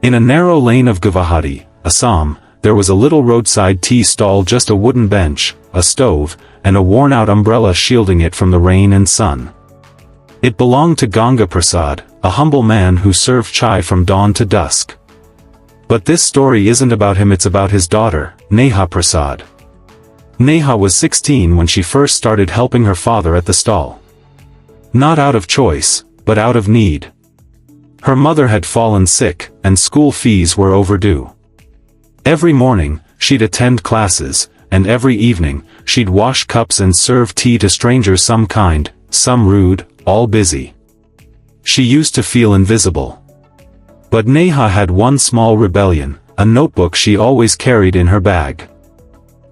In a narrow lane of Guwahati, Assam, there was a little roadside tea stall, just a wooden bench, a stove, and a worn-out umbrella shielding it from the rain and sun. It belonged to Neha Prasad, a humble man who served chai from dawn to dusk. But this story isn't about him, it's about his daughter, Neha Prasad. Neha was 16 when she first started helping her father at the stall. Not out of choice, but out of need. Her mother had fallen sick, and school fees were overdue. Every morning, she'd attend classes, and every evening, she'd wash cups and serve tea to strangers, some kind, some rude, all busy. She used to feel invisible. But Neha had one small rebellion, a notebook she always carried in her bag.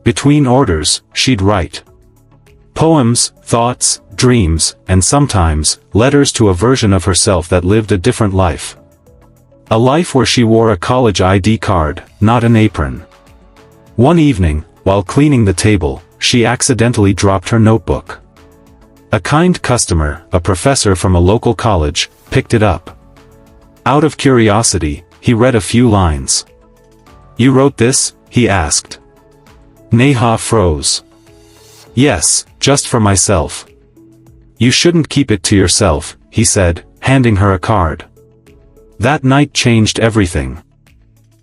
Between orders, she'd write poems, thoughts, dreams, and sometimes, letters to a version of herself that lived a different life. A life where she wore a college ID card, not an apron. One evening, while cleaning the table, she accidentally dropped her notebook. A kind customer, a professor from a local college, picked it up. Out of curiosity, he read a few lines. "You wrote this?" he asked. Neha froze. "Yes, just for myself." "You shouldn't keep it to yourself," he said, handing her a card. That night changed everything.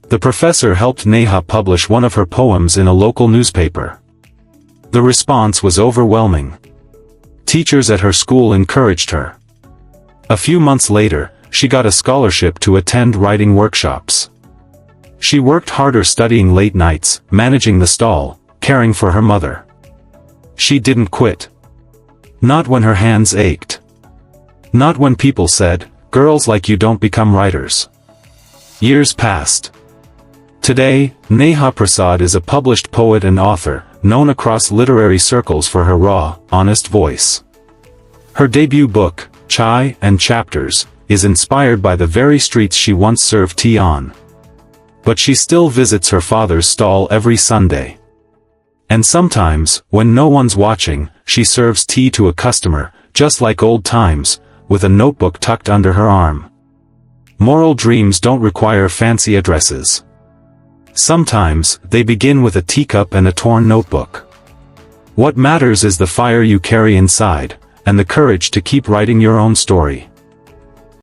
The professor helped Neha publish one of her poems in a local newspaper. The response was overwhelming. Teachers at her school encouraged her. A few months later, she got a scholarship to attend writing workshops. She worked harder, studying late nights, managing the stall, caring for her mother. She didn't quit. Not when her hands ached. Not when people said, "Girls like you don't become writers." Years passed. Today, Neha Prasad is a published poet and author, known across literary circles for her raw, honest voice. Her debut book, Chai and Chapters, is inspired by the very streets she once served tea on. But she still visits her father's stall every Sunday. And sometimes, when no one's watching, she serves tea to a customer, just like old times, with a notebook tucked under her arm. Moral dreams don't require fancy addresses. Sometimes, they begin with a teacup and a torn notebook. What matters is the fire you carry inside, and the courage to keep writing your own story.